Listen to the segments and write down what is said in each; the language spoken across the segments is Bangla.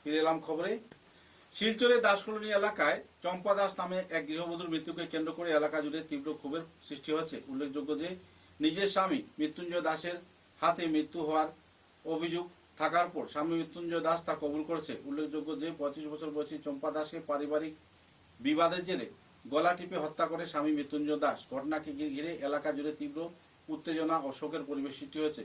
ফিরে এলাম খবরে। শিলচরের দাসকলোনি এলাকায় চম্পা দাস নামে এক গৃহবধূর মৃত্যুকে কেন্দ্র করে এলাকা জুড়ে তীব্র ক্ষোভের সৃষ্টি হয়েছে। উল্লেখযোগ্য যে নিজের স্বামী মৃত্যুঞ্জয় দাসের হাতে মৃত্যু হওয়ার অভিযোগ থাকার পর স্বামী মৃত্যুঞ্জয় দাস তা কবুল করেছে। উল্লেখযোগ্য যে 35 বছর বয়সী চম্পা দাসকে পারিবারিক বিবাদের জেরে গলা টিপে হত্যা করে স্বামী মৃত্যুঞ্জয় দাস। ঘটনাকে ঘিরে এলাকা জুড়ে তীব্র উত্তেজনা ও শোকের পরিবেশ সৃষ্টি হয়েছে।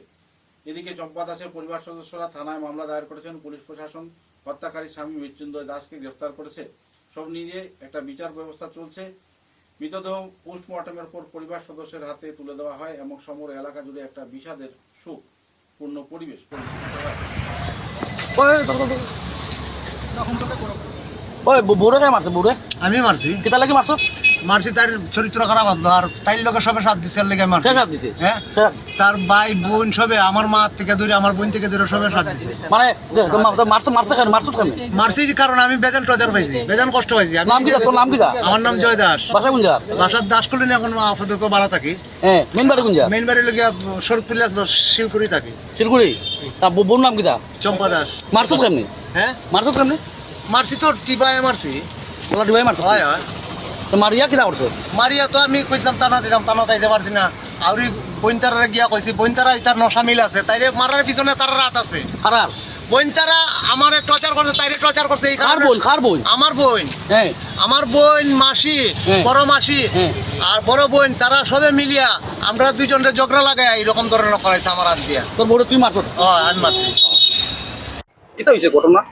এদিকে চম্পা দাসের পরিবার সদস্যরা থানায় মামলা দায়ের করেছেন। পুলিশ প্রশাসন হত্যাকারী স্বামী মৃত্যুঞ্জয় দাসকে গ্রেফতার করেছে। সব নিয়ে একটা বিচার ব্যবস্থা চলছে। মৃতদেহ পোস্টমর্টমের পর পরিবার সদস্যের হাতে তুলে দেওয়া হয় এবং সমগ্র এলাকা জুড়ে একটা বিষাদের শোকপূর্ণ পরিবেশ আমি মারছি কেতা লাগি মারছো মারছি তার চরিত্র খারাপ আসলো আর তাই লোকে সবে সাথ দিছে লেগে মারছি সাথ দিছে হ্যাঁ তার ভাই বোন সবে আমার মা থেকে দূরে আমার বোন থেকে দূরে সবে সাথ দিছে মানে মারছি কারণ আমি বেজান টর্চার পাইছি বেজান কষ্ট পাইছি নাম কি তোর নাম কি আমার নাম জয় দাস বাসা কোন জায়গা বাসার দাস কলোনি এখন আপাতত ভাড়া থাকি হ্যাঁ মেন বাড়ি কোন জায়গা মেন বাড়ি লগিয়া শরৎপুরে শিলকুড়ি থাকি শিলকুড়ি তা বোন নাম কি চম্পা দাস মারছো কেমনি হ্যাঁ মারছো কেমনি মারছি তো টিপায় মারছি ওলা ডিবাই মারছো হয় হয় তো মারিয়া কিনা করছো মারিয়া তো আমি কইতাম টানা দিলাম টানা তাইতে পারছি না আউরি বইনতারা গিয়া কইছি বইনতারা তার নশা মিল আছে তাইরে মারার পিছনে তার রাত আছে খারাপ বইনতারা আমারে টর্চার করছে তাইরে টর্চার করছে এই খার বোন আমার বোন হ্যাঁ আমার বোন মাসি বড় মাসি আর বড় বোন তারা সবে মিলিয়া আমরা দুইজনে ঝগড়া লাগাই এরকম ধরনের করাইছে আমার হাত দিয়া তোর বড় তুই মারছো আমি মারছি কিটা হইছে ঘটনা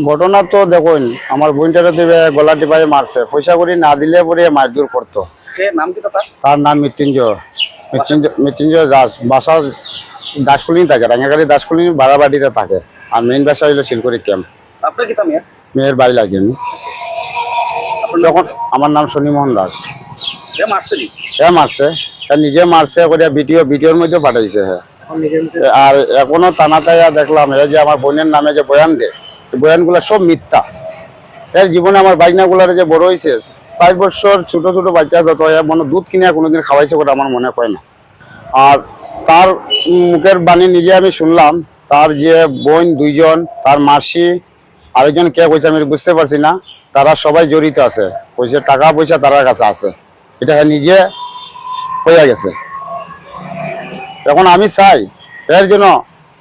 ঘটনা তো দেখুন আমার বোনটারে দিবে গলা টিপাই মারছে পয়সা করি না দিলে পরে মারধর করতো নাম কি তার নাম মৃত্যুঞ্জয় দাস বাসা দাসকলিন থাকে রাঙ্গাগাড়ি দাসকলিন বাড়াবাড়িতে থাকে আর মেইন বাসা হইলো শিলকুড়ি ক্যাম্প। আপনার কি মেয়ের মেয়ের বাড়ি লাগে আমি তখন আমার নাম শনিমোহন দাস। হ্যাঁ মারছে নিজে মারছে করে ভিডিওর মধ্যে পাঠাইছে হ্যাঁ আর এখনো টানাটাইয়া দেখলাম এরা যে আমার বোনের নামে যে বয়ান দেয় বয়ানগুলা সব মিথ্যা। এর জীবনে আমার বাইনাগুলার যে বড় হয়েছে 4 বছর ছোট ছোট বাচ্চা যত মনে দুধ কিনে কোনোদিন খাওয়াইছে বলে আমার মনে হয় না। আর তার মুখের বাণী নিজে আমি শুনলাম তার যে বোন দুইজন তার মাসি আরেকজন কে কইছে আমি বুঝতে পারছি না তারা সবাই জড়িত আছে কইছে টাকা পয়সা তার কাছে আছে এটা নিজে হয়ে গেছে। এখন আমি চাই এর জন্য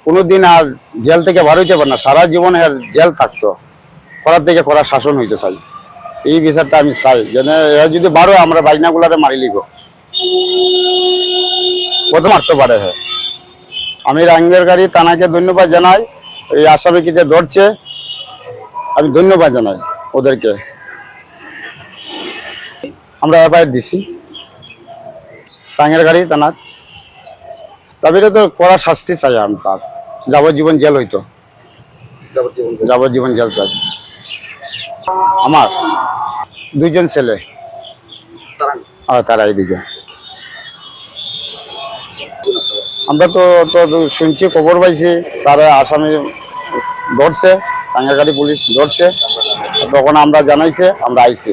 কোনোদিন আর জেল থেকে বার হইতে পারে না সারা জীবন এর জেল থাকতো করার থেকে করার শাসন হইতে চাই এই বিষয়টা আমি চাই যেন এর যদি বারো আমরা বাইনাগুলারে মারি লিব কত মারতে পারে হ্যাঁ। আমি রাঙ্গেরগাড়ি থানাকে ধন্যবাদ জানাই এই আসামিকে ধরছে আমি ধন্যবাদ জানাই ওদেরকে। আমরা এফআইআর দিছি রাঙ্গেরগাড়ি থানা তবে তো কড়া শাস্তি চাই আমি তার যাবজ্জীবন জেল হইতো যাবজ্জীবন জেল চাই। আমার দুইজন ছেলে তারাই দুজন আমরা তো শুনছি খবর পাইছি তারা আসামি ধরছে রাঙ্গাগাড়ি পুলিশ ধরছে তখন আমরা জানাইছে আমরা আইছি।